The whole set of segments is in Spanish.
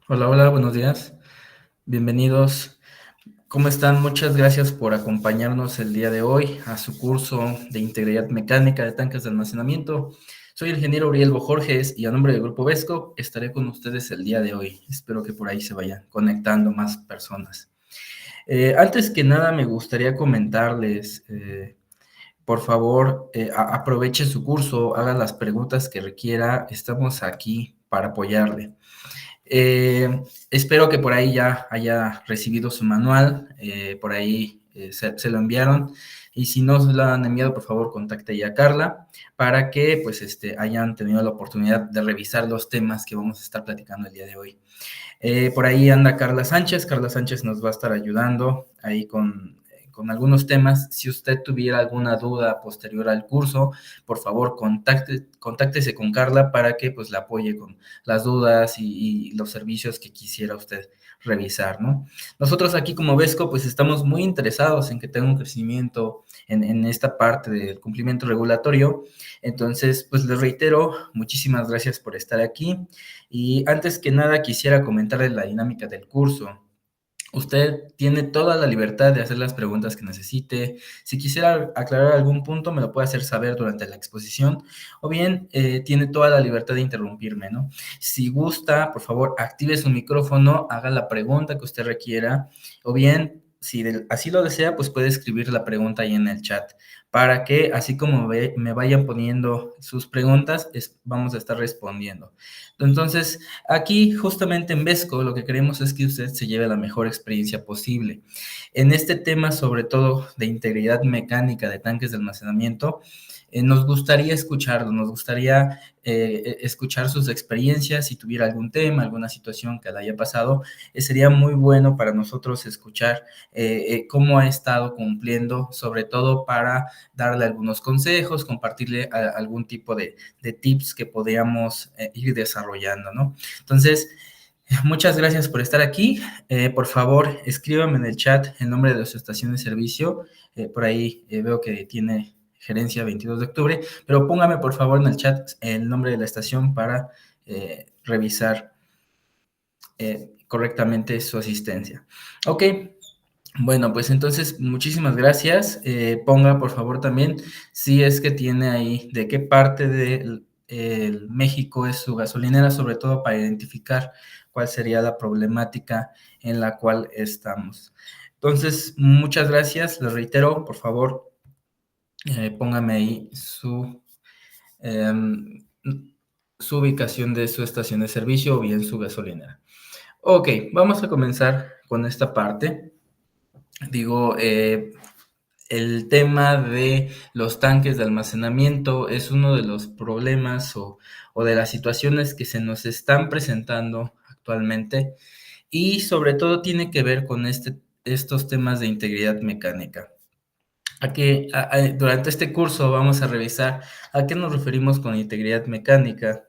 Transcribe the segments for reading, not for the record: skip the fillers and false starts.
Hola, hola, buenos días. Bienvenidos. ¿Cómo están? Muchas gracias por acompañarnos el día de hoy a su curso de Integridad Mecánica de Tanques de Almacenamiento. Soy el ingeniero Uriel Bojorges y a nombre del Grupo Vesco estaré con ustedes el día de hoy. Espero que por ahí se vayan conectando más personas. Antes que nada, me gustaría comentarles, por favor, aproveche su curso, haga las preguntas que requiera. Estamos aquí para apoyarle. Espero que por ahí ya haya recibido su manual, por ahí se lo enviaron, y si no se lo han enviado, por favor, contacte ya a Carla para que pues hayan tenido la oportunidad de revisar los temas que vamos a estar platicando el día de hoy. Por ahí anda Carla Sánchez nos va a estar ayudando ahí con algunos temas. Si usted tuviera alguna duda posterior al curso, por favor, contáctese con Carla para que pues la apoye con las dudas y los servicios que quisiera usted revisar, ¿no? Nosotros aquí como Vesco pues estamos muy interesados en que tenga un crecimiento en esta parte del cumplimiento regulatorio. Entonces, pues les reitero, muchísimas gracias por estar aquí. Y antes que nada quisiera comentarles la dinámica del curso. Usted tiene toda la libertad de hacer las preguntas que necesite. Si quisiera aclarar algún punto, me lo puede hacer saber durante la exposición, o bien tiene toda la libertad de interrumpirme, ¿no? Si gusta, por favor, active su micrófono, haga la pregunta que usted requiera, o bien, si así lo desea, pues puede escribir la pregunta ahí en el chat, para que así como me vayan poniendo sus preguntas, vamos a estar respondiendo. Entonces, aquí justamente en Vesco lo que queremos es que usted se lleve la mejor experiencia posible. En este tema, sobre todo de integridad mecánica de tanques de almacenamiento, nos gustaría escucharlo, nos gustaría escuchar sus experiencias. Si tuviera algún tema, alguna situación que le haya pasado, sería muy bueno para nosotros escuchar cómo ha estado cumpliendo, sobre todo para darle algunos consejos, compartirle algún tipo de tips que podríamos ir desarrollando, ¿no? Entonces, muchas gracias por estar aquí. Por favor, escríbame en el chat el nombre de su estación de servicio. Por ahí veo que tiene gerencia 22 de octubre, pero póngame por favor en el chat el nombre de la estación para revisar correctamente su asistencia. Ok. Bueno, pues entonces muchísimas gracias. Ponga por favor también si es que tiene ahí de qué parte de México es su gasolinera, sobre todo para identificar cuál sería la problemática en la cual estamos. Entonces, muchas gracias. Les reitero, por favor, póngame ahí em, su ubicación de su estación de servicio o bien su gasolinera. Ok, vamos a comenzar con esta parte. Digo, el tema de los tanques de almacenamiento es uno de los problemas o de las situaciones que se nos están presentando actualmente, y sobre todo tiene que ver con estos temas de integridad mecánica. Aquí, durante este curso vamos a revisar a qué nos referimos con integridad mecánica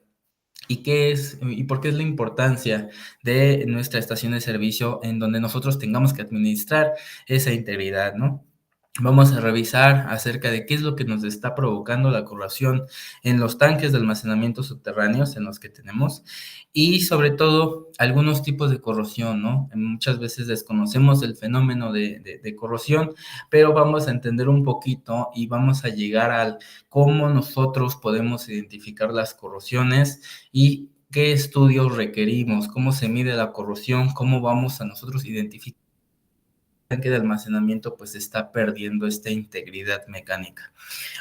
y qué es y por qué es la importancia de nuestra estación de servicio en donde nosotros tengamos que administrar esa integridad, ¿no? Vamos a revisar acerca de qué es lo que nos está provocando la corrosión en los tanques de almacenamiento subterráneos en los que tenemos, y sobre todo algunos tipos de corrosión, ¿no? Muchas veces desconocemos el fenómeno de corrosión, pero vamos a entender un poquito y vamos a llegar al cómo nosotros podemos identificar las corrosiones y qué estudios requerimos, cómo se mide la corrosión, cómo vamos a nosotros identificar tanque de almacenamiento pues está perdiendo esta integridad mecánica.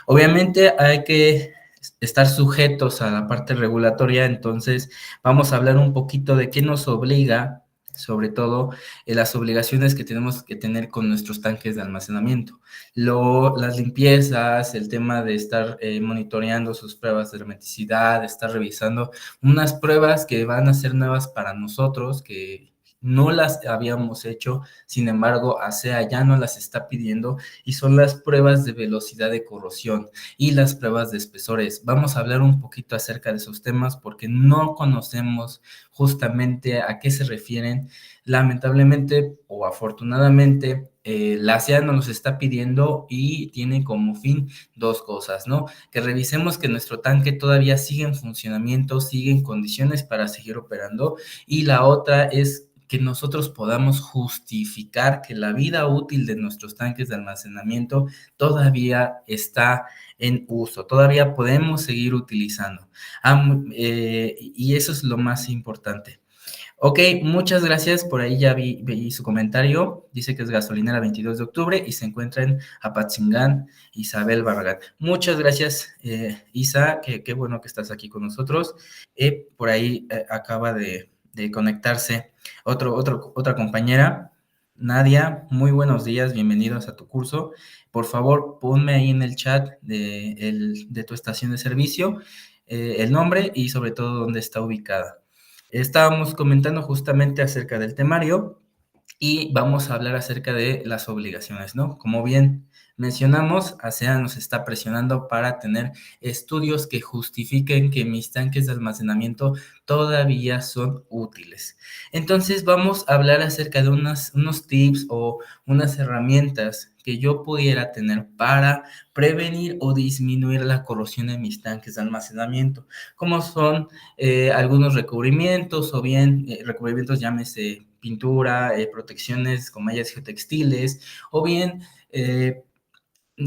Obviamente hay que estar sujetos a la parte regulatoria, entonces vamos a hablar un poquito de qué nos obliga, sobre todo las obligaciones que tenemos que tener con nuestros tanques de almacenamiento. Las limpiezas, el tema de estar monitoreando sus pruebas de hermeticidad, estar revisando unas pruebas que van a ser nuevas para nosotros, que no las habíamos hecho, sin embargo, ASEA ya no las está pidiendo, y son las pruebas de velocidad de corrosión y las pruebas de espesores. Vamos a hablar un poquito acerca de esos temas porque no conocemos justamente a qué se refieren. Lamentablemente o afortunadamente, la SEA nos los está pidiendo y tiene como fin dos cosas, ¿no? Que revisemos que nuestro tanque todavía sigue en funcionamiento, sigue en condiciones para seguir operando, y la otra es que nosotros podamos justificar que la vida útil de nuestros tanques de almacenamiento todavía está en uso, todavía podemos seguir utilizando. Y eso es lo más importante. Ok, muchas gracias. Por ahí ya vi su comentario. Dice que es gasolinera 22 de octubre y se encuentra en Apatzingán, Isabel Barragán. Muchas gracias, Isa. Qué bueno que estás aquí con nosotros. Por ahí acaba de conectarse otra compañera. Nadia, muy buenos días, bienvenidos a tu curso. Por favor, ponme ahí en el chat de tu estación de servicio el nombre y sobre todo dónde está ubicada. Estábamos comentando justamente acerca del temario y vamos a hablar acerca de las obligaciones, ¿no? Como bien mencionamos, ASEAN nos está presionando para tener estudios que justifiquen que mis tanques de almacenamiento todavía son útiles. Entonces vamos a hablar acerca de unos tips o unas herramientas que yo pudiera tener para prevenir o disminuir la corrosión de mis tanques de almacenamiento, como son algunos recubrimientos o bien recubrimientos, llámese pintura, protecciones con mallas geotextiles o bien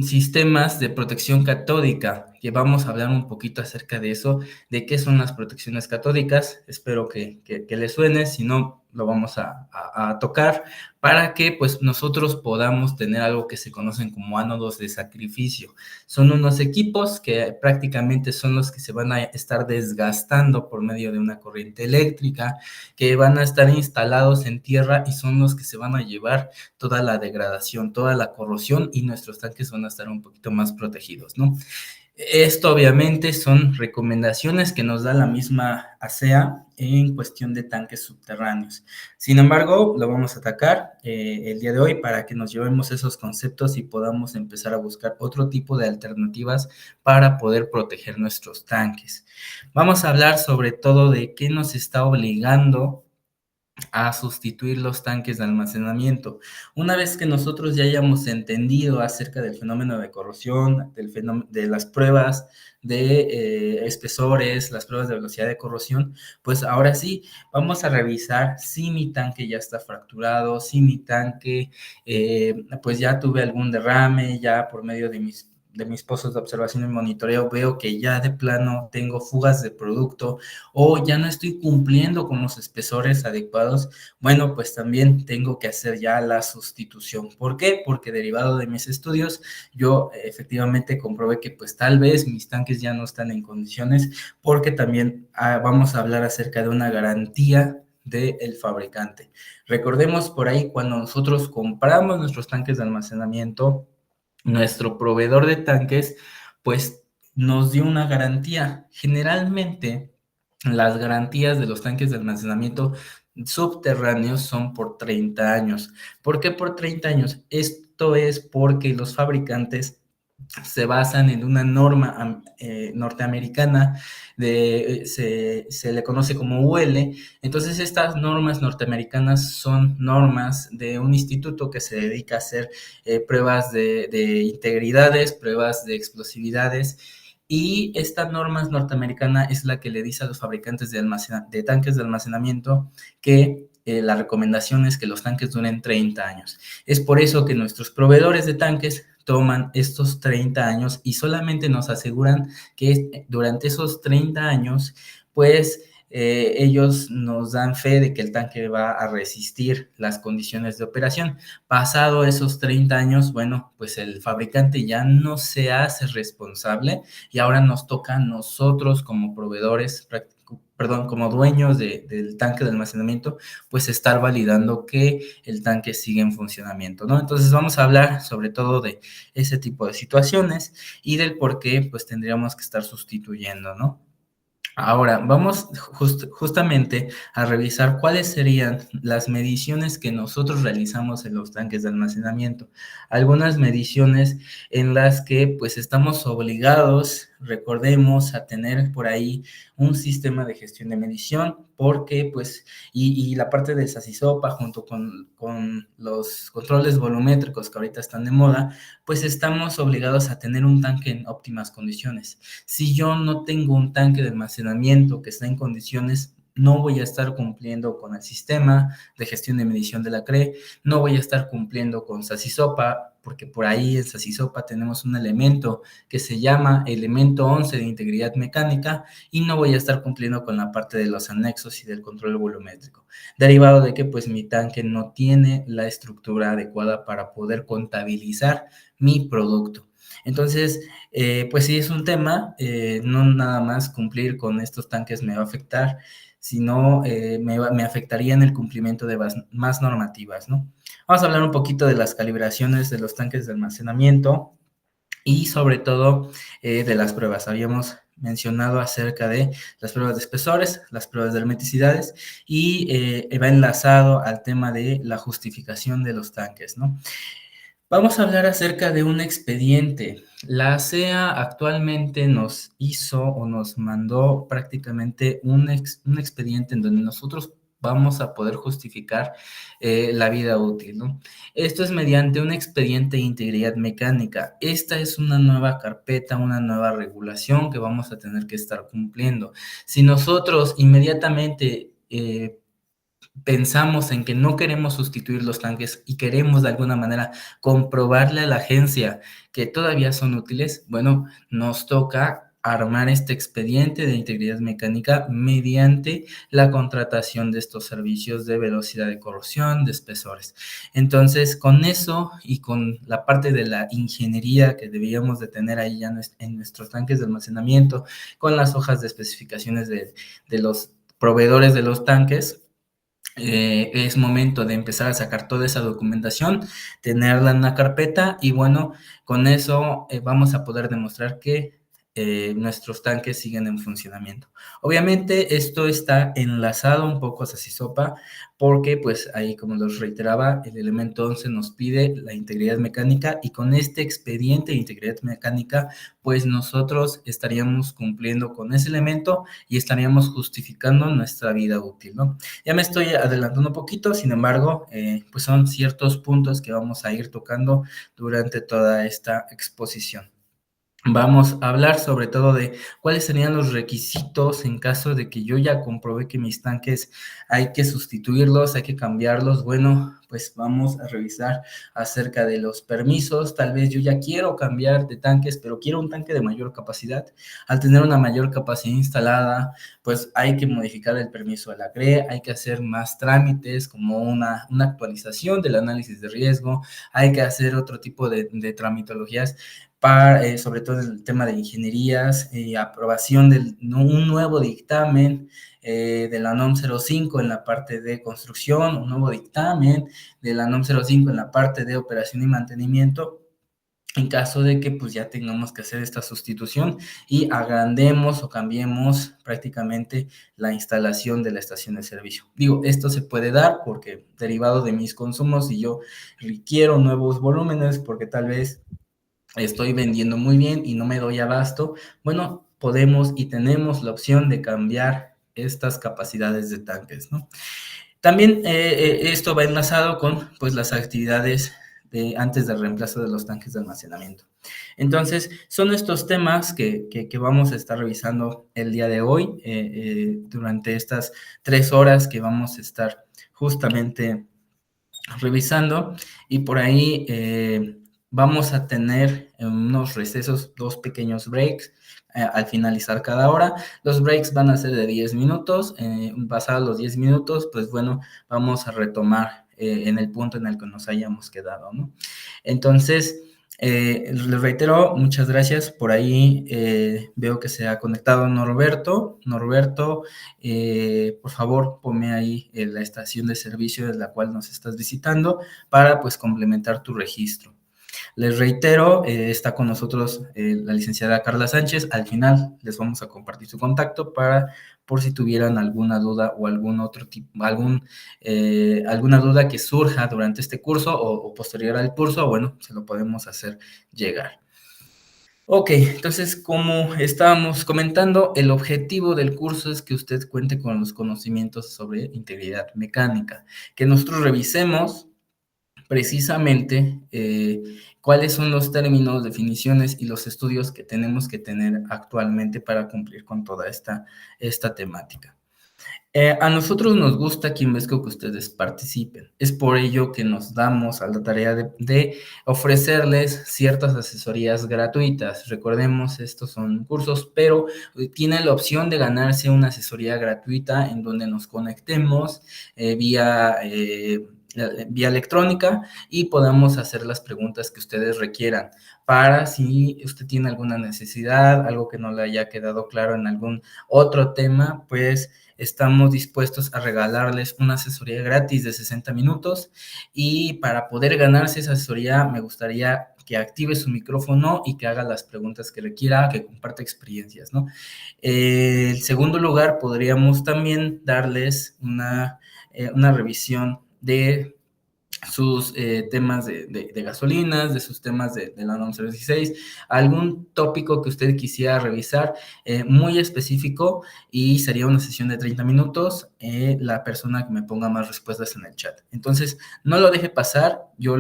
sistemas de protección catódica, que vamos a hablar un poquito acerca de eso, de qué son las protecciones catódicas. Espero que les suene, si no lo vamos a tocar, para que pues nosotros podamos tener algo que se conocen como ánodos de sacrificio. Son unos equipos que prácticamente son los que se van a estar desgastando por medio de una corriente eléctrica, que van a estar instalados en tierra y son los que se van a llevar toda la degradación, toda la corrosión, y nuestros tanques van a estar un poquito más protegidos, ¿no? Esto obviamente son recomendaciones que nos da la misma ASEA en cuestión de tanques subterráneos. Sin embargo, lo vamos a atacar el día de hoy para que nos llevemos esos conceptos y podamos empezar a buscar otro tipo de alternativas para poder proteger nuestros tanques. Vamos a hablar sobre todo de qué nos está obligando a sustituir los tanques de almacenamiento. Una vez que nosotros ya hayamos entendido acerca del fenómeno de corrosión, de las pruebas de espesores, las pruebas de velocidad de corrosión, pues ahora sí, vamos a revisar si mi tanque ya está fracturado, si mi tanque, pues ya tuve algún derrame, ya por medio de mis pozos de observación y monitoreo veo que ya de plano tengo fugas de producto o ya no estoy cumpliendo con los espesores adecuados. Bueno, pues también tengo que hacer ya la sustitución. ¿Por qué? Porque derivado de mis estudios, yo efectivamente comprobé que pues tal vez mis tanques ya no están en condiciones, porque también vamos a hablar acerca de una garantía del fabricante. Recordemos por ahí, cuando nosotros compramos nuestros tanques de almacenamiento, nuestro proveedor de tanques, pues nos dio una garantía. Generalmente, las garantías de los tanques de almacenamiento subterráneos son por 30 años. ¿Por qué por 30 años? Esto es porque los fabricantes se basan en una norma norteamericana, se le conoce como UL. Entonces estas normas norteamericanas son normas de un instituto que se dedica a hacer pruebas de integridades, pruebas de explosividades, y esta norma norteamericana es la que le dice a los fabricantes de tanques de almacenamiento que la recomendación es que los tanques duren 30 años. Es por eso que nuestros proveedores de tanques toman estos 30 años y solamente nos aseguran que durante esos 30 años, pues ellos nos dan fe de que el tanque va a resistir las condiciones de operación. Pasado esos 30 años, bueno, pues el fabricante ya no se hace responsable y ahora nos toca a nosotros como proveedores, como dueños del tanque de almacenamiento, pues estar validando que el tanque sigue en funcionamiento, ¿no? Entonces vamos a hablar sobre todo de ese tipo de situaciones y del por qué pues tendríamos que estar sustituyendo, ¿no? Ahora, vamos justamente a revisar cuáles serían las mediciones que nosotros realizamos en los tanques de almacenamiento. Algunas mediciones en las que pues estamos obligados recordemos a tener por ahí un sistema de gestión de medición, porque pues, y la parte del SASISOPA junto con los controles volumétricos que ahorita están de moda, pues estamos obligados a tener un tanque en óptimas condiciones. Si yo no tengo un tanque de almacenamiento que está en condiciones, no voy a estar cumpliendo con el sistema de gestión de medición de la CRE, no voy a estar cumpliendo con SASISOPA, porque por ahí en SASISOPA tenemos un elemento que se llama elemento 11 de integridad mecánica, y no voy a estar cumpliendo con la parte de los anexos y del control volumétrico, derivado de que pues mi tanque no tiene la estructura adecuada para poder contabilizar mi producto. Entonces, pues sí es un tema, no nada más cumplir con estos tanques me va a afectar, sino me afectaría en el cumplimiento de más normativas, ¿no? Vamos a hablar un poquito de las calibraciones de los tanques de almacenamiento y sobre todo de las pruebas. Habíamos mencionado acerca de las pruebas de espesores, las pruebas de hermeticidades, y va enlazado al tema de la justificación de los tanques, ¿no? Vamos a hablar acerca de un expediente. La ASEA actualmente nos hizo o nos mandó prácticamente un expediente en donde nosotros vamos a poder justificar la vida útil, ¿no? Esto es mediante un expediente de integridad mecánica. Esta es una nueva carpeta, una nueva regulación que vamos a tener que estar cumpliendo. Si nosotros inmediatamente pensamos en que no queremos sustituir los tanques y queremos de alguna manera comprobarle a la agencia que todavía son útiles, bueno, nos toca armar este expediente de integridad mecánica mediante la contratación de estos servicios de velocidad de corrosión, de espesores. Entonces, con eso y con la parte de la ingeniería que debíamos de tener ahí ya en nuestros tanques de almacenamiento, con las hojas de especificaciones de los proveedores de los tanques, es momento de empezar a sacar toda esa documentación, tenerla en una carpeta, y bueno, con eso vamos a poder demostrar que nuestros tanques siguen en funcionamiento. Obviamente esto está enlazado un poco a SASISOPA, porque pues ahí, como los reiteraba, el elemento 11 nos pide la integridad mecánica, y con este expediente de integridad mecánica pues nosotros estaríamos cumpliendo con ese elemento y estaríamos justificando nuestra vida útil, ¿no? Ya me estoy adelantando un poquito, sin embargo, pues son ciertos puntos que vamos a ir tocando durante toda esta exposición. Vamos a hablar sobre todo de cuáles serían los requisitos en caso de que yo ya comprobé que mis tanques hay que sustituirlos, hay que cambiarlos. Bueno, pues vamos a revisar acerca de los permisos. Tal vez yo ya quiero cambiar de tanques, pero quiero un tanque de mayor capacidad. Al tener una mayor capacidad instalada, pues hay que modificar el permiso de la CRE, hay que hacer más trámites como una actualización del análisis de riesgo, hay que hacer otro tipo de tramitologías para, sobre todo en el tema de ingenierías, aprobación de un nuevo dictamen de la NOM 05 en la parte de construcción, un nuevo dictamen de la NOM 05 en la parte de operación y mantenimiento, en caso de que pues ya tengamos que hacer esta sustitución y agrandemos o cambiemos prácticamente la instalación de la estación de servicio. Digo, esto se puede dar porque derivado de mis consumos, si yo requiero nuevos volúmenes porque tal vez estoy vendiendo muy bien y no me doy abasto, bueno, podemos y tenemos la opción de cambiar estas capacidades de tanques, ¿no? También esto va enlazado con pues las actividades antes del reemplazo de los tanques de almacenamiento. Entonces, son estos temas que vamos a estar revisando el día de hoy, durante estas 3 horas que vamos a estar justamente revisando, y por ahí vamos a tener unos recesos, 2 pequeños breaks al finalizar cada hora. Los breaks van a ser de 10 minutos, pasados los 10 minutos, pues bueno, vamos a retomar en el punto en el que nos hayamos quedado, ¿no? Entonces, les reitero, muchas gracias. Por ahí veo que se ha conectado Norberto. Norberto, por favor, ponme ahí la estación de servicio de la cual nos estás visitando para pues complementar tu registro. Les reitero, está con nosotros la licenciada Carla Sánchez. Al final les vamos a compartir su contacto por si tuvieran alguna duda o algún otro tipo, alguna duda que surja durante este curso o posterior al curso, bueno, se lo podemos hacer llegar. Ok, entonces como estábamos comentando, el objetivo del curso es que usted cuente con los conocimientos sobre integridad mecánica, que nosotros revisemos precisamente cuáles son los términos, definiciones y los estudios que tenemos que tener actualmente para cumplir con toda esta temática. A nosotros nos gusta aquí en Vesco que ustedes participen. Es por ello que nos damos a la tarea de ofrecerles ciertas asesorías gratuitas. Recordemos, estos son cursos, pero tiene la opción de ganarse una asesoría gratuita en donde nos conectemos vía electrónica y podamos hacer las preguntas que ustedes requieran para si usted tiene alguna necesidad, algo que no le haya quedado claro en algún otro tema, pues estamos dispuestos a regalarles una asesoría gratis de 60 minutos y para poder ganarse esa asesoría me gustaría que active su micrófono y que haga las preguntas que requiera, que comparte experiencias, ¿no? En segundo lugar, podríamos también darles una revisión de sus temas de gasolinas, de sus temas de la NOM 016, algún tópico que usted quisiera revisar muy específico y sería una sesión de 30 minutos, la persona que me ponga más respuestas en el chat. Entonces, no lo deje pasar, le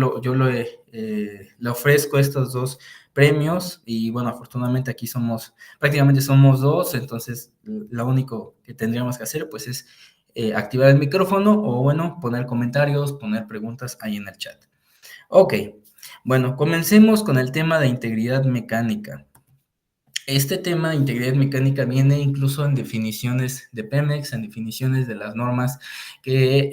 ofrezco estos dos premios y bueno, afortunadamente aquí prácticamente somos dos, entonces lo único que tendríamos que hacer pues es activar el micrófono o bueno, poner comentarios, poner preguntas ahí en el chat. Ok, bueno, comencemos con el tema de integridad mecánica. Este tema de integridad mecánica viene incluso en definiciones de Pemex, en definiciones de las normas que,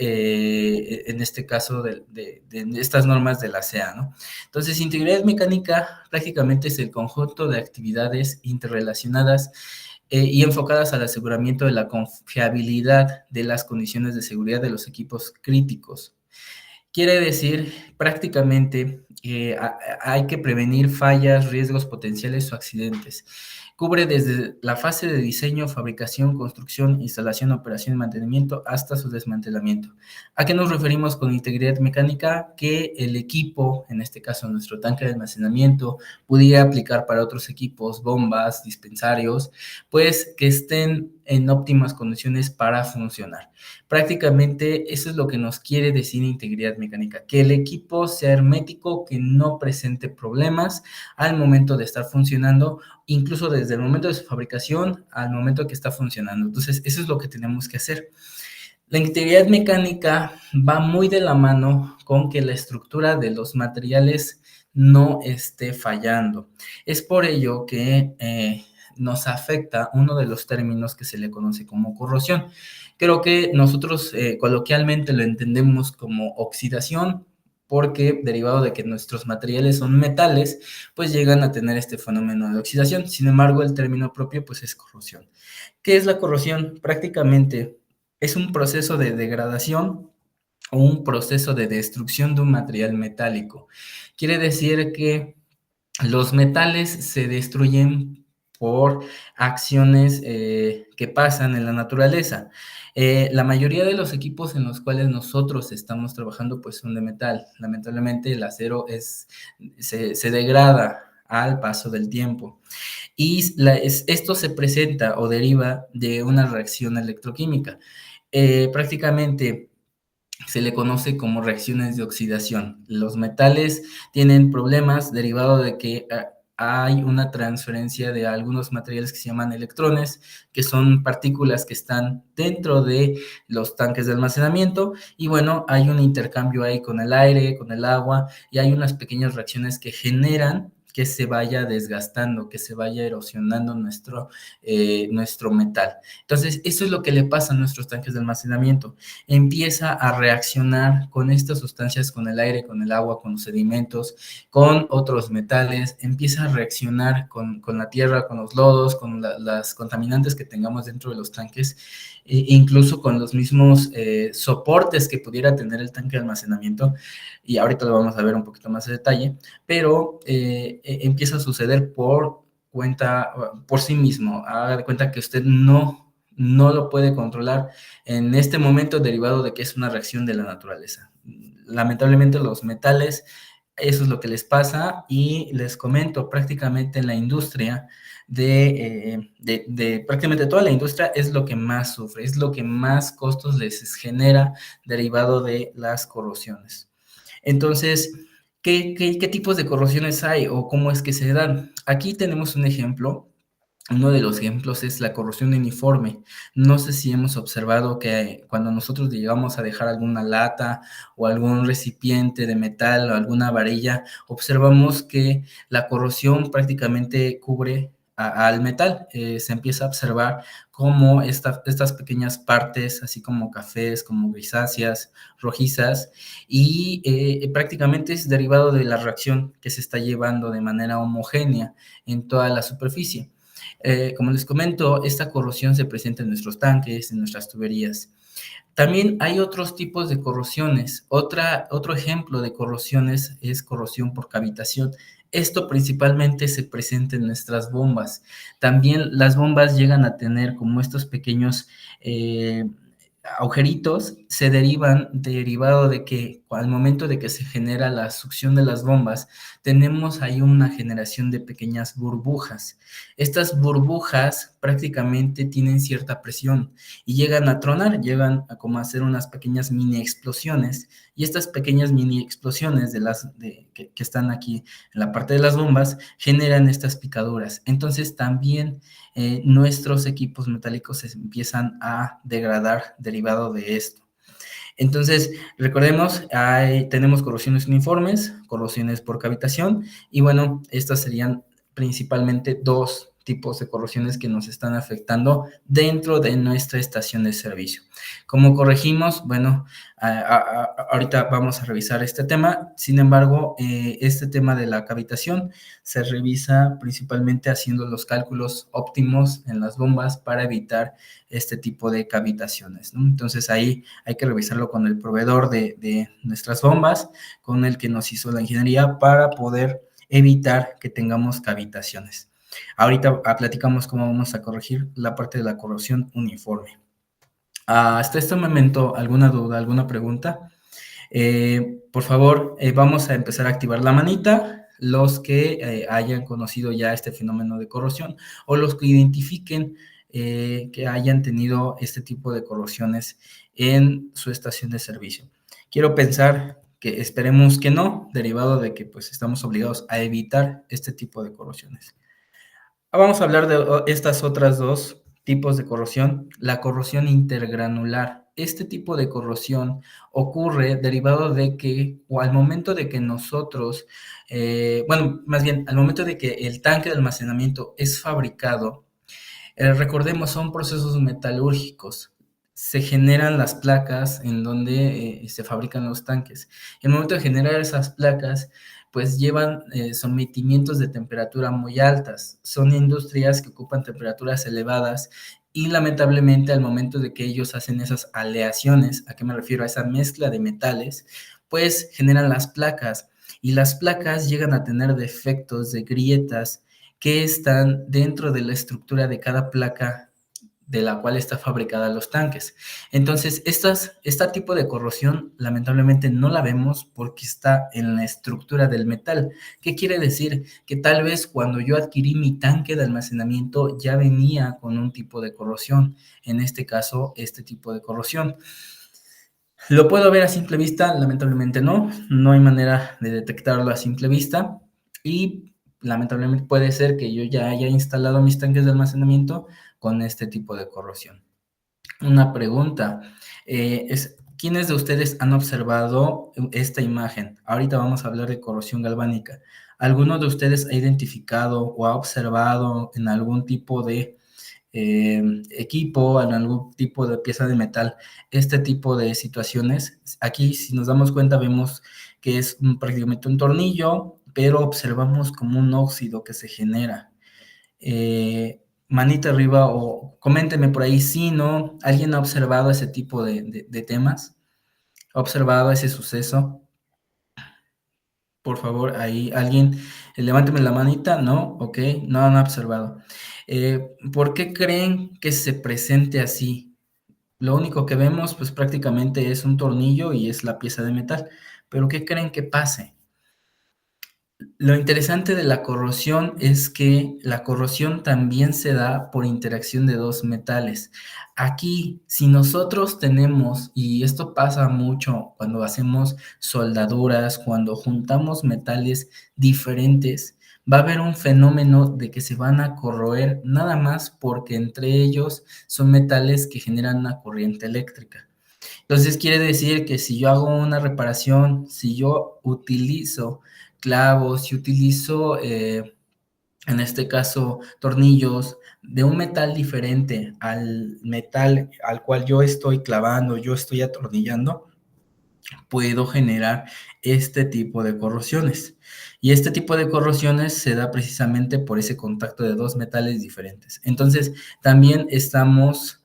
en este caso, de estas normas de la CEA, ¿no? Entonces, integridad mecánica prácticamente es el conjunto de actividades interrelacionadas y enfocadas al aseguramiento de la confiabilidad de las condiciones de seguridad de los equipos críticos. Quiere decir prácticamente que hay que prevenir fallas, riesgos potenciales o accidentes. Cubre desde la fase de diseño, fabricación, construcción, instalación, operación y mantenimiento hasta su desmantelamiento. ¿A qué nos referimos con integridad mecánica? Que el equipo, en este caso nuestro tanque de almacenamiento, pudiera aplicar para otros equipos, bombas, dispensarios, pues que estén en óptimas condiciones para funcionar. Prácticamente eso es lo que nos quiere decir integridad mecánica, que el equipo sea hermético, que no presente problemas al momento de estar funcionando, incluso desde el momento de su fabricación al momento que está funcionando. Entonces, eso es lo que tenemos que hacer. La integridad mecánica va muy de la mano con que la estructura de los materiales no esté fallando. Es por ello que nos afecta uno de los términos que se le conoce como corrosión. Creo que nosotros coloquialmente lo entendemos como oxidación, porque derivado de que nuestros materiales son metales, pues llegan a tener este fenómeno de oxidación. Sin embargo, el término propio pues es corrosión. ¿Qué es la corrosión? Prácticamente es un proceso de degradación o un proceso de destrucción de un material metálico. Quiere decir que los metales se destruyen por acciones que pasan en la naturaleza. La mayoría de los equipos en los cuales nosotros estamos trabajando pues son de metal. Lamentablemente el acero se degrada al paso del tiempo. Y esto se presenta o deriva de una reacción electroquímica. Prácticamente se le conoce como reacciones de oxidación. Los metales tienen problemas derivado de que hay una transferencia de algunos materiales que se llaman electrones, que son partículas que están dentro de los tanques de almacenamiento, y bueno, hay un intercambio ahí con el aire, con el agua, y hay unas pequeñas reacciones que generan que se vaya desgastando, que se vaya erosionando nuestro metal. Entonces, eso es lo que le pasa a nuestros tanques de almacenamiento. Empieza a reaccionar con estas sustancias, con el aire, con el agua, con los sedimentos, con otros metales, empieza a reaccionar con la tierra, con los lodos, con las contaminantes que tengamos dentro de los tanques, incluso con los mismos soportes que pudiera tener el tanque de almacenamiento, y ahorita lo vamos a ver un poquito más de detalle, pero empieza a suceder por sí mismo. Haga de cuenta que usted no lo puede controlar en este momento derivado de que es una reacción de la naturaleza. Lamentablemente los metales Eso es lo que les pasa y les comento, prácticamente en la industria de prácticamente toda la industria es lo que más sufre, es lo que más costos les genera derivado de las corrosiones. Entonces, ¿qué tipos de corrosiones hay o cómo es que se dan? Aquí tenemos un ejemplo. Uno de los ejemplos es la corrosión uniforme. No sé si hemos observado que cuando nosotros llegamos a dejar alguna lata o algún recipiente de metal o alguna varilla, observamos que la corrosión prácticamente cubre al metal. Se empieza a observar cómo estas pequeñas partes, así como cafés, como grisáceas, rojizas, y prácticamente es derivado de la reacción que se está llevando de manera homogénea en toda la superficie. Como les comento, esta corrosión se presenta en nuestros tanques, en nuestras tuberías. También hay otros tipos de corrosiones. Otro ejemplo de corrosiones es corrosión por cavitación. Esto principalmente se presenta en nuestras bombas. También las bombas llegan a tener como estos pequeños agujeritos, se derivan derivado de que al momento de que se genera la succión de las bombas, tenemos ahí una generación de pequeñas burbujas. Estas burbujas prácticamente tienen cierta presión y llegan a tronar, llegan a como a hacer unas pequeñas mini explosiones, y estas pequeñas mini explosiones que están aquí en la parte de las bombas generan estas picaduras. Entonces también nuestros equipos metálicos se empiezan a degradar derivado de esto. Entonces, recordemos, tenemos corrosiones uniformes, corrosiones por cavitación, y bueno, estas serían principalmente dos tipos de corrosiones que nos están afectando dentro de nuestra estación de servicio. ¿Cómo corregimos? Bueno, ahorita vamos a revisar este tema. Sin embargo, este tema de la cavitación se revisa principalmente haciendo los cálculos óptimos en las bombas para evitar este tipo de cavitaciones, ¿no? Entonces ahí hay que revisarlo con el proveedor de nuestras bombas, con el que nos hizo la ingeniería para poder evitar que tengamos cavitaciones. Ahorita platicamos cómo vamos a corregir la parte de la corrosión uniforme. Hasta este momento, ¿alguna duda, alguna pregunta? Por favor, vamos a empezar a activar la manita, los que hayan conocido ya este fenómeno de corrosión o los que identifiquen que hayan tenido este tipo de corrosiones en su estación de servicio. Quiero pensar que esperemos que no, derivado de que pues estamos obligados a evitar este tipo de corrosiones. Vamos a hablar de estas otras dos tipos de corrosión. La corrosión intergranular. Este tipo de corrosión ocurre derivado de que, o al momento de que nosotros, bueno, más bien, al momento de que el tanque de almacenamiento es fabricado, recordemos, son procesos metalúrgicos. Se generan las placas en donde se fabrican los tanques. En el momento de generar esas placas, pues llevan sometimientos de temperatura muy altas. Son industrias que ocupan temperaturas elevadas y lamentablemente al momento de que ellos hacen esas aleaciones, ¿a qué me refiero? A esa mezcla de metales, pues generan las placas y las placas llegan a tener defectos de grietas que están dentro de la estructura de cada placa de la cual está fabricada los tanques. Entonces, este tipo de corrosión lamentablemente no la vemos porque está en la estructura del metal. ¿Qué quiere decir? Que tal vez cuando yo adquirí mi tanque de almacenamiento ya venía con un tipo de corrosión, en este caso, este tipo de corrosión. ¿Lo puedo ver a simple vista? Lamentablemente no, no hay manera de detectarlo a simple vista y lamentablemente puede ser que yo ya haya instalado mis tanques de almacenamiento con este tipo de corrosión. Una pregunta, ¿quiénes de ustedes han observado esta imagen? Ahorita vamos a hablar de corrosión galvánica. ¿Alguno de ustedes ha identificado o ha observado en algún tipo de equipo, en algún tipo de pieza de metal, este tipo de situaciones? Aquí, si nos damos cuenta, vemos que es prácticamente un tornillo, pero observamos como un óxido que se genera. Manita arriba o coméntenme por ahí si no, ¿alguien ha observado ese tipo de temas? ¿Ha observado ese suceso? Por favor, ahí alguien, levánteme la manita, ¿no? Ok, no han observado. ¿Por qué creen que se presente así? Lo único que vemos, pues prácticamente es un tornillo y es la pieza de metal. ¿Pero qué creen que pase? Lo interesante de la corrosión es que la corrosión también se da por interacción de dos metales. Aquí, si nosotros tenemos, y esto pasa mucho cuando hacemos soldaduras, cuando juntamos metales diferentes, va a haber un fenómeno de que se van a corroer nada más porque entre ellos son metales que generan una corriente eléctrica. Entonces quiere decir que si yo hago una reparación, si yo utilizo clavos, si utilizo, en este caso, tornillos de un metal diferente al metal al cual yo estoy clavando, yo estoy atornillando, puedo generar este tipo de corrosiones. Y este tipo de corrosiones se da precisamente por ese contacto de dos metales diferentes. Entonces, también estamos,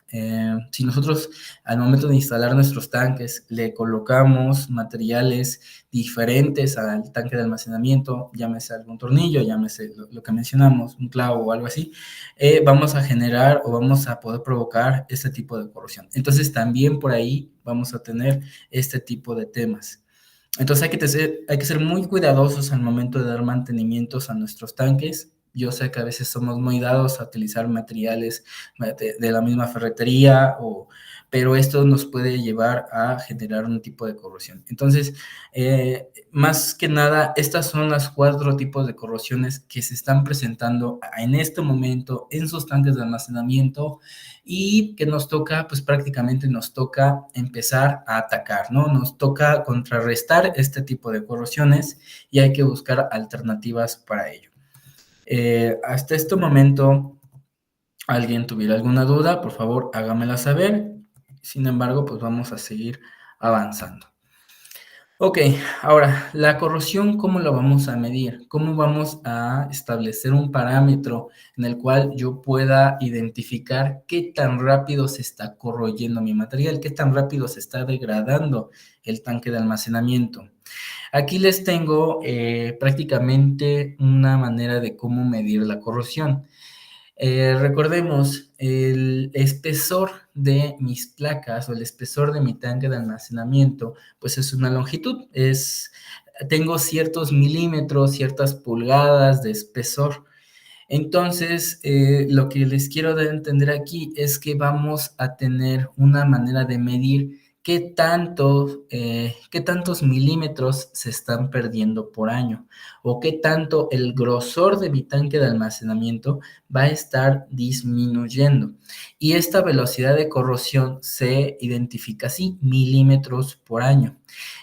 si nosotros al momento de instalar nuestros tanques le colocamos materiales diferentes al tanque de almacenamiento, llámese algún tornillo, llámese lo que mencionamos, un clavo o algo así, vamos a generar o vamos a poder provocar este tipo de corrosión. Entonces, también por ahí vamos a tener este tipo de temas. Entonces hay que ser muy cuidadosos al momento de dar mantenimientos a nuestros tanques. Yo sé que a veces somos muy dados a utilizar materiales de la misma ferretería, pero esto nos puede llevar a generar un tipo de corrosión. Entonces, más que nada, estas son las 4 tipos de corrosiones que se están presentando en este momento en sus tanques de almacenamiento y que nos toca, pues prácticamente nos toca empezar a atacar, ¿no? Nos toca contrarrestar este tipo de corrosiones y hay que buscar alternativas para ello. Hasta este momento, ¿alguien tuviera alguna duda? Por favor, hágamela saber. Sin embargo, pues vamos a seguir avanzando. Ok, ahora, la corrosión, ¿cómo la vamos a medir? ¿Cómo vamos a establecer un parámetro en el cual yo pueda identificar qué tan rápido se está corroyendo mi material, qué tan rápido se está degradando el tanque de almacenamiento? Aquí les tengo prácticamente una manera de cómo medir la corrosión. Recordemos, el espesor de mis placas o el espesor de mi tanque de almacenamiento, pues es una longitud, tengo ciertos milímetros, ciertas pulgadas de espesor. Entonces, lo que les quiero dar a entender aquí es que vamos a tener una manera de medir qué tantos milímetros se están perdiendo por año o qué tanto el grosor de mi tanque de almacenamiento va a estar disminuyendo. Y esta velocidad de corrosión se identifica así, milímetros por año.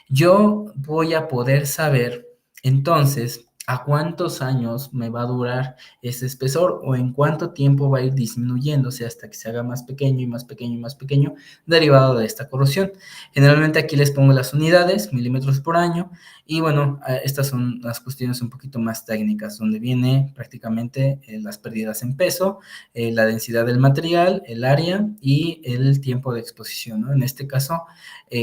Yo voy a poder saber entonces a cuántos años me va a durar ese espesor o en cuánto tiempo va a ir disminuyéndose hasta que se haga más pequeño y más pequeño y más pequeño derivado de esta corrosión. Generalmente aquí les pongo las unidades, milímetros por año, y bueno, estas son las cuestiones un poquito más técnicas, donde viene prácticamente las pérdidas en peso, la densidad del material, el área y el tiempo de exposición, ¿no? En este caso,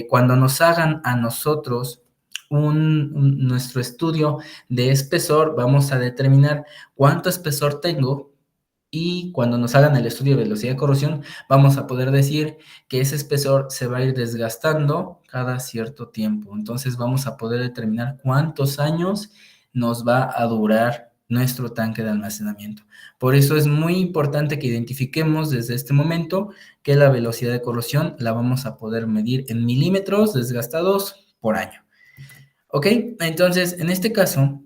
cuando nos hagan a nosotros nuestro estudio de espesor, vamos a determinar cuánto espesor tengo y cuando nos hagan el estudio de velocidad de corrosión, vamos a poder decir que ese espesor se va a ir desgastando cada cierto tiempo. Entonces vamos a poder determinar cuántos años nos va a durar nuestro tanque de almacenamiento. Por eso es muy importante que identifiquemos desde este momento que la velocidad de corrosión la vamos a poder medir en milímetros desgastados por año. ¿Ok? Entonces, en este caso,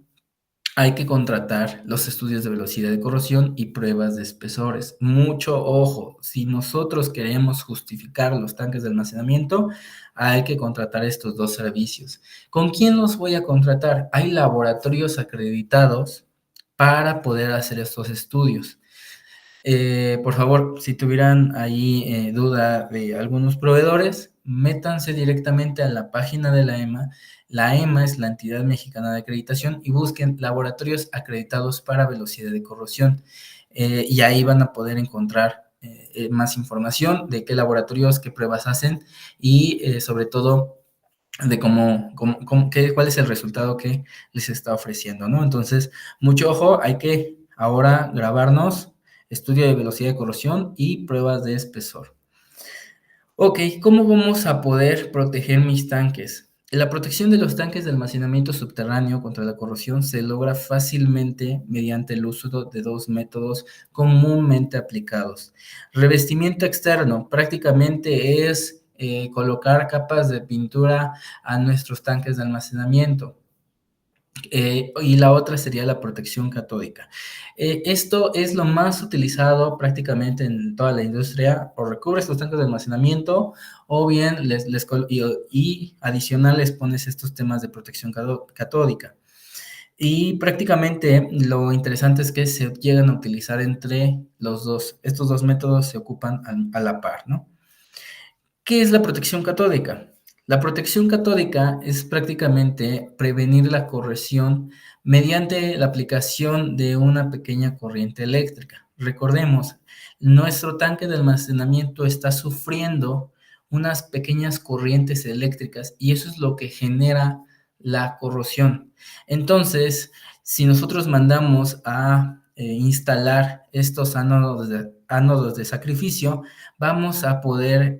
hay que contratar los estudios de velocidad de corrosión y pruebas de espesores. Mucho ojo, si nosotros queremos justificar los tanques de almacenamiento, hay que contratar estos dos servicios. ¿Con quién los voy a contratar? Hay laboratorios acreditados para poder hacer estos estudios. Por favor, si tuvieran ahí duda de algunos proveedores, métanse directamente a la página de la EMA. La EMA es la Entidad Mexicana de Acreditación y busquen laboratorios acreditados para velocidad de corrosión. Y ahí van a poder encontrar más información de qué laboratorios, qué pruebas hacen y sobre todo de cuál es el resultado que les está ofreciendo, ¿no? Entonces, mucho ojo, hay que ahora grabarnos estudio de velocidad de corrosión y pruebas de espesor. Ok, ¿cómo vamos a poder proteger mis tanques? La protección de los tanques de almacenamiento subterráneo contra la corrosión se logra fácilmente mediante el uso de dos métodos comúnmente aplicados. Revestimiento externo prácticamente es colocar capas de pintura a nuestros tanques de almacenamiento. Y la otra sería la protección catódica. Esto es lo más utilizado prácticamente en toda la industria, o recubres los tanques de almacenamiento o bien y adicional les pones estos temas de protección catódica. Y prácticamente lo interesante es que se llegan a utilizar entre los dos. Estos dos métodos se ocupan a la par, ¿no? ¿Qué es la protección catódica? La protección catódica es prácticamente prevenir la corrosión mediante la aplicación de una pequeña corriente eléctrica. Recordemos, nuestro tanque de almacenamiento está sufriendo unas pequeñas corrientes eléctricas y eso es lo que genera la corrosión. Entonces, si nosotros mandamos a instalar estos ánodos de sacrificio, vamos a poder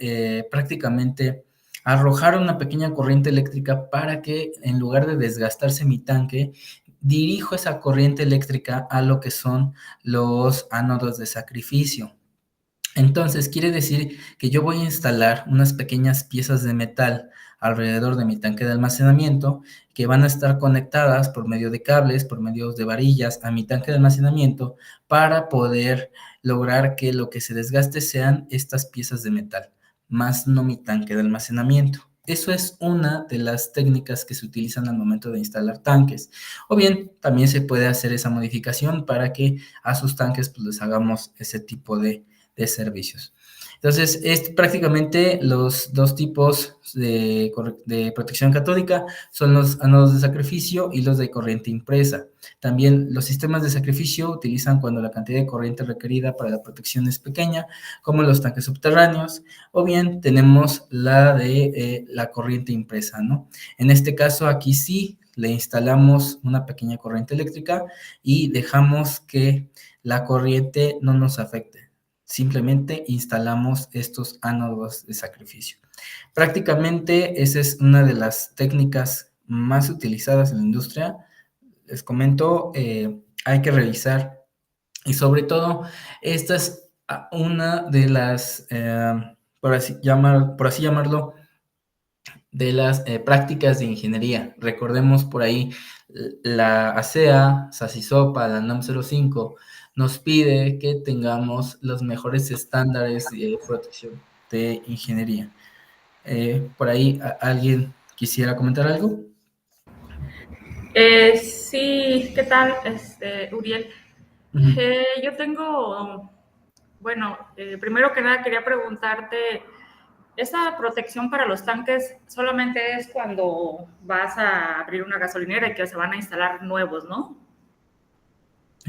prácticamente arrojar una pequeña corriente eléctrica para que en lugar de desgastarse mi tanque, dirijo esa corriente eléctrica a lo que son los ánodos de sacrificio. Entonces, quiere decir que yo voy a instalar unas pequeñas piezas de metal alrededor de mi tanque de almacenamiento que van a estar conectadas por medio de cables, por medio de varillas a mi tanque de almacenamiento para poder lograr que lo que se desgaste sean estas piezas de metal, más no mi tanque de almacenamiento. Eso es una de las técnicas que se utilizan al momento de instalar tanques. O bien, también se puede hacer esa modificación para que a sus tanques pues, les hagamos ese tipo de servicios. Entonces, es prácticamente los dos tipos de protección catódica son los ánodos de sacrificio y los de corriente impresa. También los sistemas de sacrificio utilizan cuando la cantidad de corriente requerida para la protección es pequeña, como los tanques subterráneos, o bien tenemos la de la corriente impresa, ¿no? En este caso, aquí sí le instalamos una pequeña corriente eléctrica y dejamos que la corriente no nos afecte. Simplemente instalamos estos ánodos de sacrificio. Prácticamente esa es una de las técnicas más utilizadas en la industria. Les comento, hay que revisar y sobre todo esta es una de las, por así llamarlo, de las prácticas de ingeniería. Recordemos por ahí la ASEA, SACISOPA, la NAM 05, nos pide que tengamos los mejores estándares de protección de ingeniería. Por ahí, ¿alguien quisiera comentar algo? Sí, ¿qué tal, Uriel? Uh-huh. Yo tengo, bueno, primero que nada quería preguntarte, ¿esa protección para los tanques solamente es cuando vas a abrir una gasolinera y que se van a instalar nuevos, ¿no?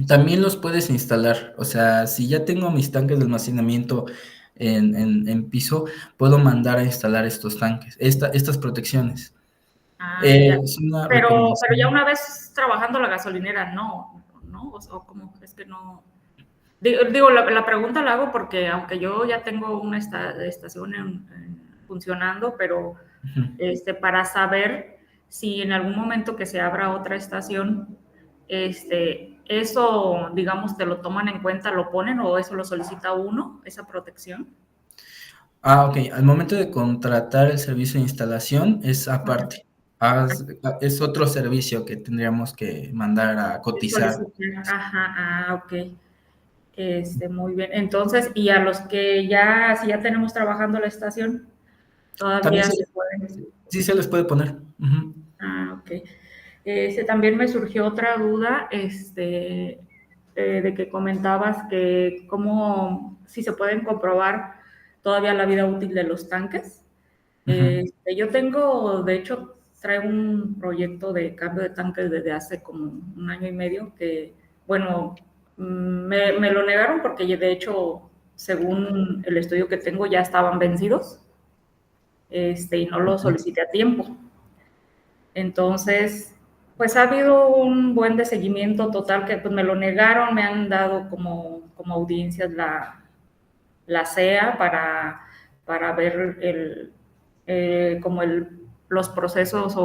También los puedes instalar, o sea, si ya tengo mis tanques de almacenamiento en piso, puedo mandar a instalar estos tanques, estas protecciones. Ah, ya. Es una Pero ya recomendación. una vez trabajando la gasolinera, ¿no? O ¿cómo? Es que no. Digo, la pregunta la hago porque aunque yo ya tengo una estación funcionando, pero Uh-huh. para saber si en algún momento que se abra otra estación, eso, digamos, te lo toman en cuenta, lo ponen o eso lo solicita uno, esa protección. Ok. Al momento de contratar el servicio de instalación es aparte. Es otro servicio que tendríamos que mandar a cotizar. Solicitar, ajá, ok. Muy bien. Entonces, y a los que ya, si ya tenemos trabajando la estación, También todavía se pueden. sí se les puede poner. Uh-huh. Ok. También me surgió otra duda, de que comentabas que cómo, si se pueden comprobar todavía la vida útil de los tanques. Uh-huh. Yo tengo, de hecho, traigo un proyecto de cambio de tanques desde hace como un año y medio que, bueno, me lo negaron porque de hecho, según el estudio que tengo, ya estaban vencidos, y no lo solicité a tiempo. Entonces, pues ha habido un buen de seguimiento total que pues me lo negaron, me han dado como audiencias la CEA para ver como los procesos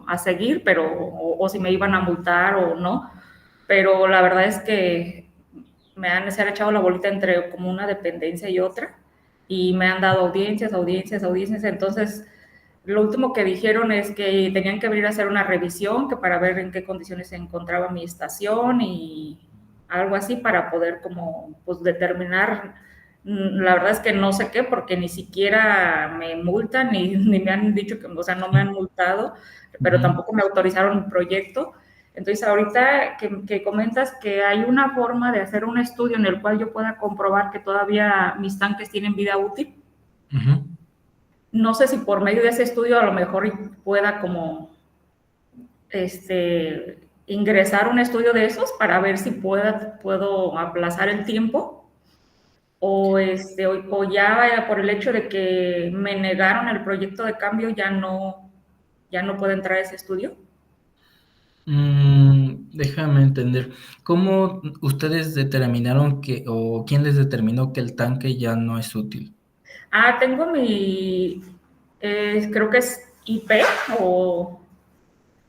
a seguir, pero, o si me iban a multar o no. Pero la verdad es que se han echado la bolita entre como una dependencia y otra, y me han dado audiencias, audiencias, audiencias. Entonces, lo último que dijeron es que tenían que venir a hacer una revisión, que para ver en qué condiciones se encontraba mi estación y algo así para poder como pues determinar. La verdad es que no sé qué, porque ni siquiera me multan, ni me han dicho que, o sea, no me han multado, pero Ujú. tampoco me autorizaron el proyecto. Entonces, ahorita que comentas que hay una forma de hacer un estudio en el cual yo pueda comprobar que todavía mis tanques tienen vida útil, Ujú. no sé si por medio de ese estudio a lo mejor pueda como ingresar un estudio de esos para ver si puedo aplazar el tiempo, o ya por el hecho de que me negaron el proyecto de cambio ya no puede entrar ese estudio. Déjame entender. ¿Cómo ustedes determinaron o quién les determinó que el tanque ya no es útil? Tengo creo que es IP, o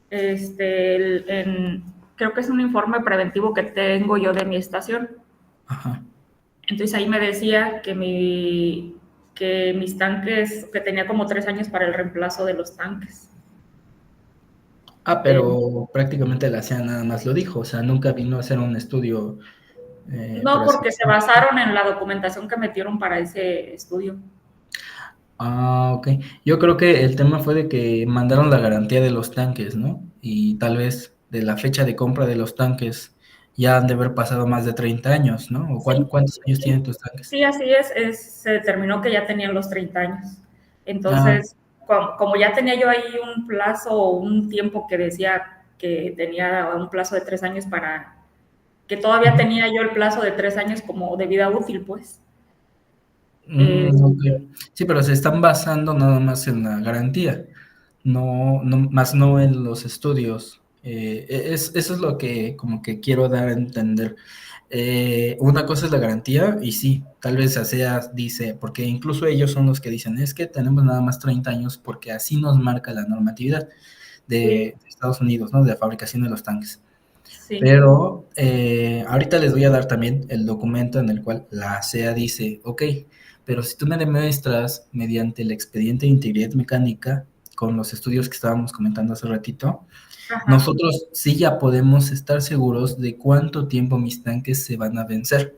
creo que es un informe preventivo que tengo yo de mi estación. Ajá. Entonces ahí me decía que mis tanques, que tenía como 3 años para el reemplazo de los tanques. Eh, Pero prácticamente la CIA nada más lo dijo, o sea, nunca vino a hacer un estudio, por no, así porque se decirlo. basaron en la documentación que metieron para ese estudio. Ok. Yo creo que el tema fue de que mandaron la garantía de los tanques, ¿no? Y tal vez de la fecha de compra de los tanques ya han de haber pasado más de 30 años, ¿no? ¿O Sí, cuántos años sí, tienen tus tanques? sí, así se determinó que ya tenían los 30 años. Ah, Entonces, como ya tenía yo ahí un plazo o un tiempo que decía que tenía un plazo de 3 años que todavía ujú. tenía yo el plazo de 3 años como de vida útil, pues. Eh, Ok. Sí, pero se están basando nada más en la garantía, más no en los estudios. Eso es lo que como que quiero dar a entender. Una cosa es la garantía y sí, tal vez ASEA dice, porque incluso ellos son los que dicen, es que tenemos nada más 30 años porque así nos marca la normatividad sí, de Estados Unidos, ¿no? De la fabricación de los tanques. sí. Pero ahorita les voy a dar también el documento en el cual la ASEA dice, ok, pero si tú me demuestras mediante el expediente de integridad mecánica, con los estudios que estábamos comentando hace ratito, Ajá. nosotros sí ya podemos estar seguros de cuánto tiempo mis tanques se van a vencer.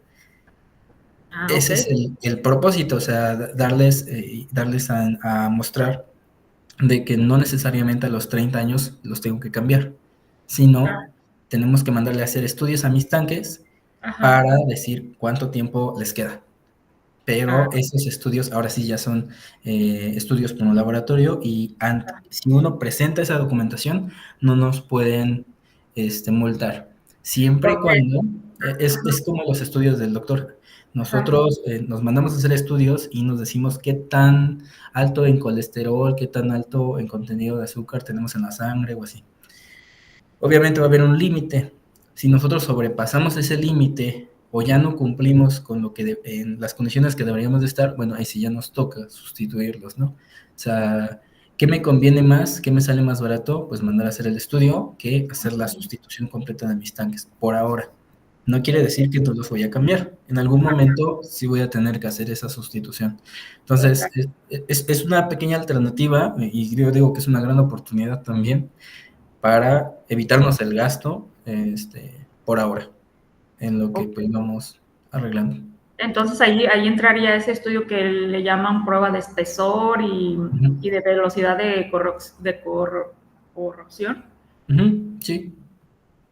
Ok. Ese es el propósito, o sea, darles a mostrar de que no necesariamente a los 30 años los tengo que cambiar, Ah, sino tenemos que mandarle a hacer estudios a mis tanques ajá. para decir cuánto tiempo les queda. Ah, Pero esos estudios ahora sí ya son estudios por un laboratorio y si uno presenta esa documentación no nos pueden multar. Siempre y porque, cuando, es como los estudios del doctor. ajá. Nosotros nos mandamos a hacer estudios y nos decimos qué tan alto en colesterol, qué tan alto en contenido de azúcar tenemos en la sangre o así. Obviamente va a haber un límite. Si nosotros sobrepasamos ese límite o ya no cumplimos con en las condiciones que deberíamos de estar, bueno, ahí sí ya nos toca sustituirlos, ¿no? O sea, ¿qué me conviene más? ¿Qué me sale más barato? Pues mandar a hacer el estudio que hacer la sustitución completa de mis tanques por ahora. No quiere decir que no los voy a cambiar. En algún momento sí voy a tener que hacer esa sustitución. Entonces, Exacto. es una pequeña alternativa y yo digo que es una gran oportunidad también para evitarnos el gasto por ahora, en lo que Ok. pues vamos arreglando. Entonces ahí entraría ese estudio que le llaman prueba de espesor Ujú, y de velocidad de corrosión. ujú, sí.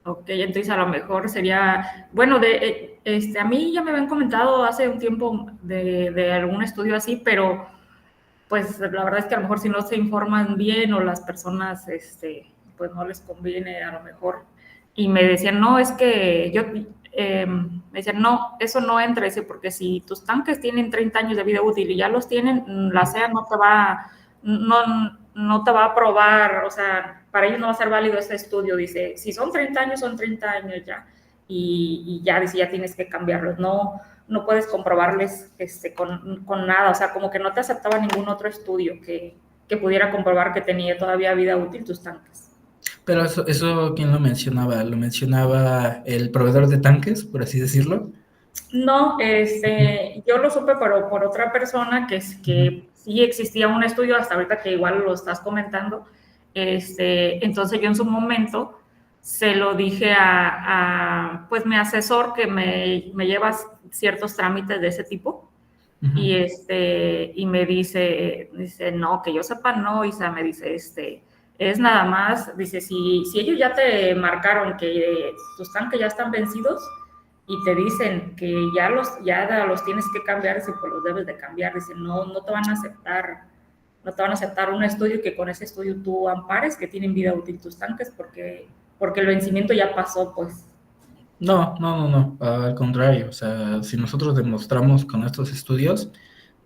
Ok, entonces a lo mejor sería, bueno, a mí ya me habían comentado hace un tiempo de algún estudio así, pero pues la verdad es que a lo mejor si no se informan bien o las personas, pues no les conviene a lo mejor. Y me decían, no, es que me decían, no, eso no entra, dice, porque si tus tanques tienen 30 años de vida útil y ya los tienen, la SEA no te va a aprobar, o sea, para ellos no va a ser válido ese estudio, dice, si son 30 años, son 30 años ya, y ya, dice, ya tienes que cambiarlos, no puedes comprobarles con nada, o sea, como que no te aceptaba ningún otro estudio que pudiera comprobar que tenía todavía vida útil tus tanques. Pero eso ¿quién lo mencionaba? ¿Lo mencionaba el proveedor de tanques, por así decirlo? No, yo lo supe, pero por otra persona que sí existía un estudio, hasta ahorita que igual lo estás comentando. Entonces yo en su momento se lo dije pues mi asesor que me lleva ciertos trámites de ese tipo. Y, y me dice, no, que yo sepa, no, Isa, me dice, es nada más, dice, si ellos ya te marcaron que tus tanques ya están vencidos y te dicen que ya los tienes que cambiar, dice, pues los debes de cambiar, dice, no te van a aceptar, no te van a aceptar un estudio que con ese estudio tú ampares que tienen vida útil tus tanques porque el vencimiento ya pasó, pues. No, no, no, no, al contrario, o sea, si nosotros demostramos con estos estudios,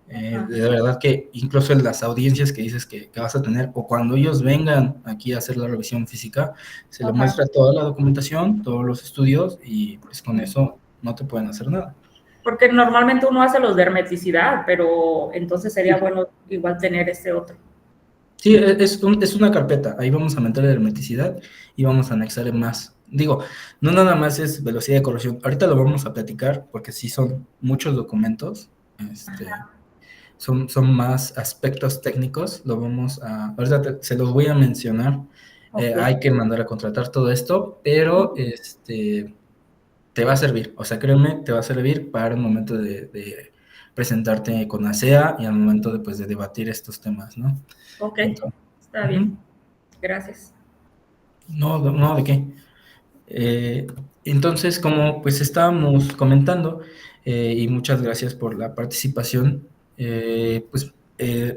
de verdad que incluso en las audiencias que dices que vas a tener, o cuando ellos vengan aquí a hacer la revisión física, se les muestra toda la documentación, todos los estudios, y pues con eso no te pueden hacer nada. Porque normalmente uno hace los de hermeticidad, pero entonces sería bueno igual tener ese otro. Sí, es una carpeta, ahí vamos a meter la hermeticidad y vamos a anexarle más. Digo, no nada más es velocidad de corrosión, ahorita lo vamos a platicar porque sí son muchos documentos, son más aspectos técnicos, ahorita se los voy a mencionar. Hay que mandar a contratar todo esto, pero te va a servir, o sea, créeme, te va a servir para el momento de presentarte con ASEA y al momento de debatir estos temas, ¿no? Ok, Entonces, está bien. Gracias. no, no, ¿de qué? Entonces, como pues estábamos comentando, y muchas gracias por la participación,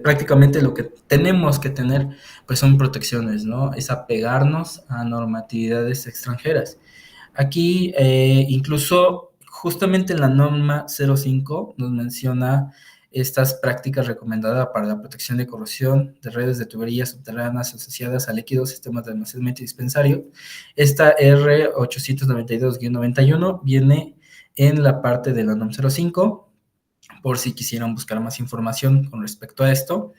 prácticamente lo que tenemos que tener pues son protecciones, ¿no? Es apegarnos a normatividades extranjeras. Aquí, incluso justamente en la norma 05 nos menciona estas prácticas recomendadas para la protección de corrosión de redes de tuberías subterráneas asociadas a líquidos, sistemas de almacenamiento y dispensario. Esta R892-91 viene en la parte de la NOM 05, por si quisieran buscar más información con respecto a esto,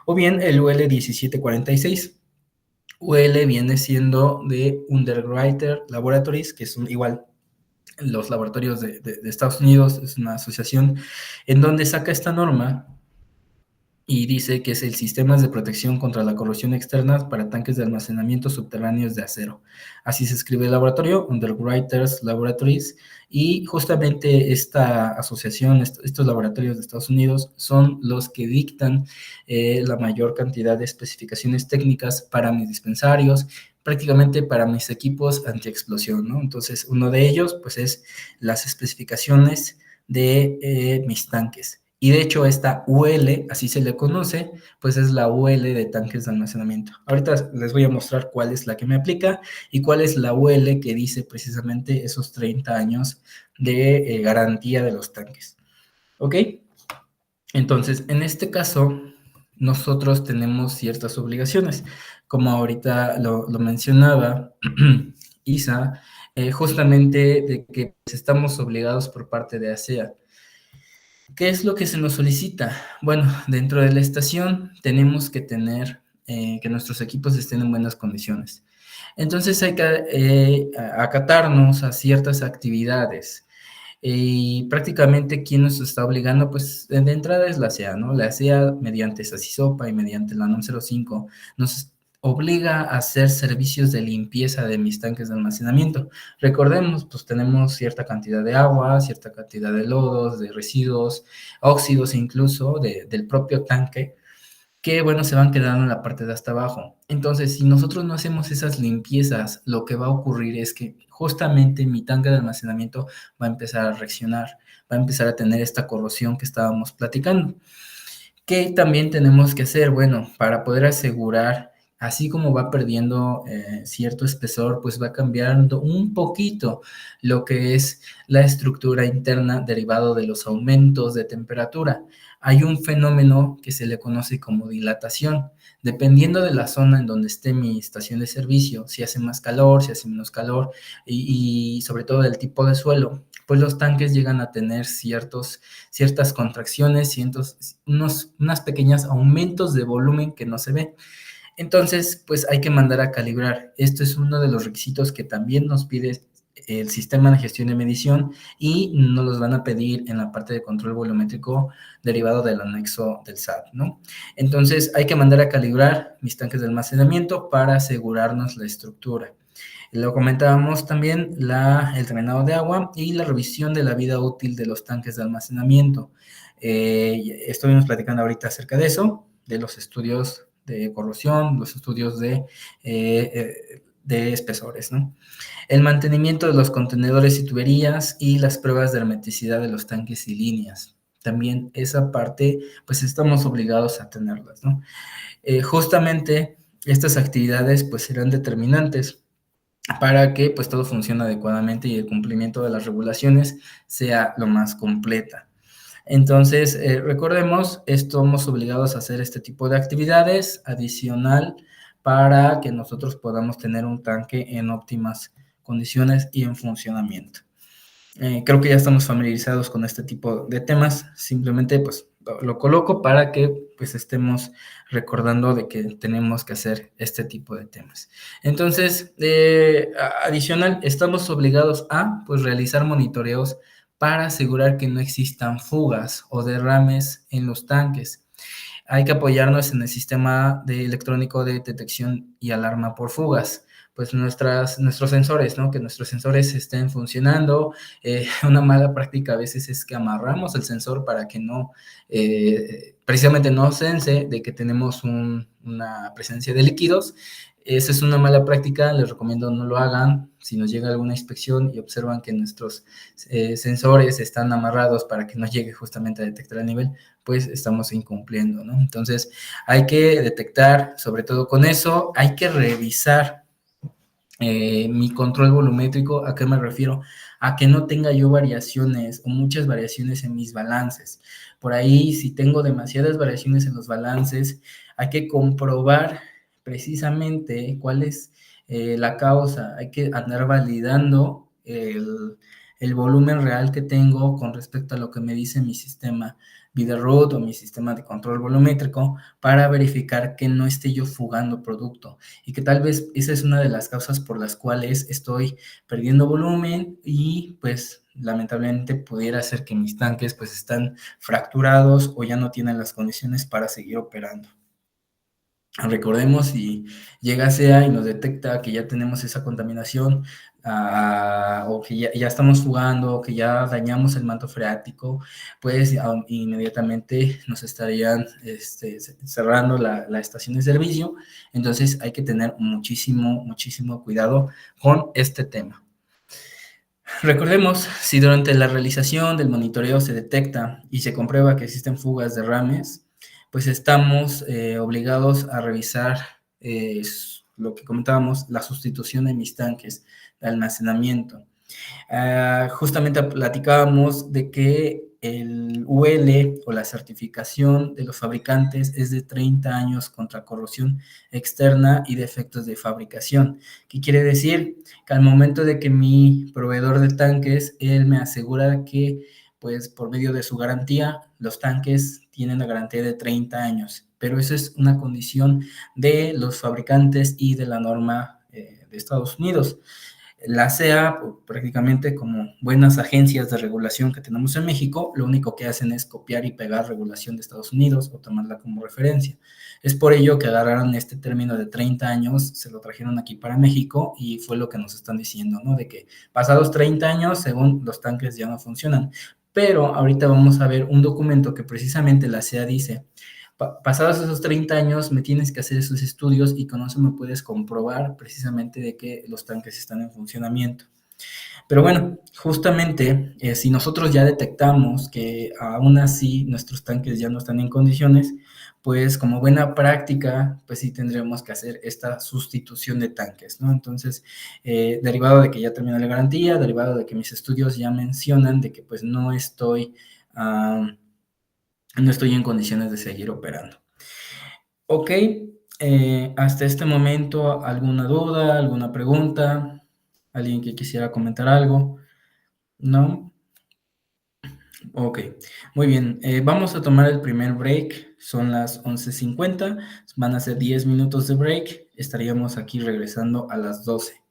o bien el UL 1746. UL viene siendo de Underwriter Laboratories, que son igual los laboratorios de Estados Unidos, es una asociación en donde saca esta norma y dice que es el sistema de protección contra la corrosión externa para tanques de almacenamiento subterráneos de acero. Así se escribe el laboratorio, Underwriters Laboratories, y justamente esta asociación, estos laboratorios de Estados Unidos, son los que dictan la mayor cantidad de especificaciones técnicas para mis dispensarios, prácticamente para mis equipos antiexplosión, ¿no? Entonces, uno de ellos, pues, es las especificaciones de mis tanques. Y de hecho esta UL, así se le conoce, pues es la UL de tanques de almacenamiento. Ahorita les voy a mostrar cuál es la que me aplica y cuál es la UL que dice precisamente esos 30 años de garantía de los tanques. ¿Ok? Entonces, en este caso, nosotros tenemos ciertas obligaciones. Como ahorita lo mencionaba Isa, justamente de que estamos obligados por parte de ASEA. ¿Qué es lo que se nos solicita? Bueno, dentro de la estación tenemos que tener que nuestros equipos estén en buenas condiciones. Entonces hay que acatarnos a ciertas actividades. Y prácticamente quien nos está obligando, pues de entrada es la CEA, ¿no? La CEA mediante SACISOPA y mediante la NOM 05 nos obliga a hacer servicios de limpieza de mis tanques de almacenamiento. Recordemos, pues tenemos cierta cantidad de agua, cierta cantidad de lodos, de residuos, óxidos incluso del propio tanque, que bueno, se van quedando en la parte de hasta abajo. Entonces, si nosotros no hacemos esas limpiezas, lo que va a ocurrir es que justamente mi tanque de almacenamiento va a empezar a reaccionar, va a empezar a tener esta corrosión que estábamos platicando. ¿Qué también tenemos que hacer? Bueno, para poder asegurar, así como va perdiendo cierto espesor, pues va cambiando un poquito lo que es la estructura interna derivado de los aumentos de temperatura. Hay un fenómeno que se le conoce como dilatación. Dependiendo de la zona en donde esté mi estación de servicio, si hace más calor, si hace menos calor y sobre todo del tipo de suelo, pues los tanques llegan a tener ciertas contracciones, unas pequeñas aumentos de volumen que no se ve. Entonces, pues hay que mandar a calibrar. Esto es uno de los requisitos que también nos pide el sistema de gestión de medición y nos los van a pedir en la parte de control volumétrico derivado del anexo del SAT, ¿no? Entonces, hay que mandar a calibrar mis tanques de almacenamiento para asegurarnos la estructura. Lo comentábamos también el drenado de agua y la revisión de la vida útil de los tanques de almacenamiento. Estuvimos platicando ahorita acerca de eso, de los estudios de corrosión, los estudios de espesores, ¿no? El mantenimiento de los contenedores y tuberías y las pruebas de hermeticidad de los tanques y líneas. También esa parte, pues estamos obligados a tenerlas, ¿no? Justamente estas actividades, pues serán determinantes para que pues todo funcione adecuadamente y el cumplimiento de las regulaciones sea lo más completa. Entonces, recordemos, estamos obligados a hacer este tipo de actividades adicional para que nosotros podamos tener un tanque en óptimas condiciones y en funcionamiento. Creo que ya estamos familiarizados con este tipo de temas, simplemente pues lo coloco para que pues estemos recordando de que tenemos que hacer este tipo de temas. Entonces, adicional, estamos obligados a pues realizar monitoreos para asegurar que no existan fugas o derrames en los tanques. Hay que apoyarnos en el sistema electrónico de detección y alarma por fugas, pues nuestros sensores, ¿no? Que nuestros sensores estén funcionando. Una mala práctica a veces es que amarramos el sensor para que no, precisamente no sense de que tenemos una presencia de líquidos. Esa es una mala práctica, les recomiendo no lo hagan. Si nos llega alguna inspección y observan que nuestros sensores están amarrados para que no llegue justamente a detectar el nivel, pues estamos incumpliendo, ¿no? Entonces hay que detectar, sobre todo con eso, hay que revisar mi control volumétrico. ¿A qué me refiero? A que no tenga yo variaciones o muchas variaciones en mis balances. Por ahí, si tengo demasiadas variaciones en los balances, hay que comprobar precisamente cuál es la causa. Hay que andar validando el volumen real que tengo con respecto a lo que me dice mi sistema Biderroot o mi sistema de control volumétrico para verificar que no esté yo fugando producto y que tal vez esa es una de las causas por las cuales estoy perdiendo volumen y pues lamentablemente pudiera ser que mis tanques pues están fracturados o ya no tienen las condiciones para seguir operando. Recordemos, si llega SEA y nos detecta que ya tenemos esa contaminación o que ya estamos fugando o que ya dañamos el manto freático, pues inmediatamente nos estarían cerrando la estación de servicio. Entonces hay que tener muchísimo cuidado con este tema. Recordemos, si durante la realización del monitoreo se detecta y se comprueba que existen fugas, derrames, pues estamos obligados a revisar lo que comentábamos, la sustitución de mis tanques de almacenamiento. Justamente platicábamos de que el UL o la certificación de los fabricantes es de 30 años contra corrosión externa y defectos de fabricación. ¿Qué quiere decir? Que al momento de que mi proveedor de tanques, él me asegura que pues por medio de su garantía, los tanques tienen la garantía de 30 años, pero eso es una condición de los fabricantes y de la norma de Estados Unidos. La SEA, prácticamente como buenas agencias de regulación que tenemos en México, lo único que hacen es copiar y pegar regulación de Estados Unidos o tomarla como referencia. Es por ello que agarraron este término de 30 años, se lo trajeron aquí para México y fue lo que nos están diciendo, ¿no? De que pasados 30 años, según los tanques ya no funcionan. Pero ahorita vamos a ver un documento que precisamente la SEA dice: pasados esos 30 años me tienes que hacer esos estudios y con eso me puedes comprobar precisamente de que los tanques están en funcionamiento. Pero bueno, justamente si nosotros ya detectamos que aún así nuestros tanques ya no están en condiciones, pues como buena práctica, pues sí tendremos que hacer esta sustitución de tanques, ¿no? Entonces, derivado de que ya terminó la garantía, derivado de que mis estudios ya mencionan de que pues no estoy en condiciones de seguir operando. Ok, hasta este momento, ¿alguna duda, alguna pregunta? ¿Alguien que quisiera comentar algo? ¿No? Ok, muy bien. Vamos a tomar el primer break. Son las 11:50. Van a ser 10 minutos de break. Estaríamos aquí regresando a las 12.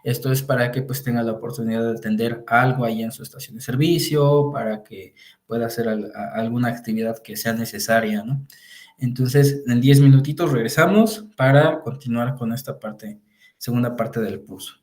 Esto es para que pues tenga la oportunidad de atender algo ahí en su estación de servicio, para que pueda hacer alguna actividad que sea necesaria, ¿no? Entonces, en 10 minutitos regresamos para continuar con esta parte, segunda parte del curso.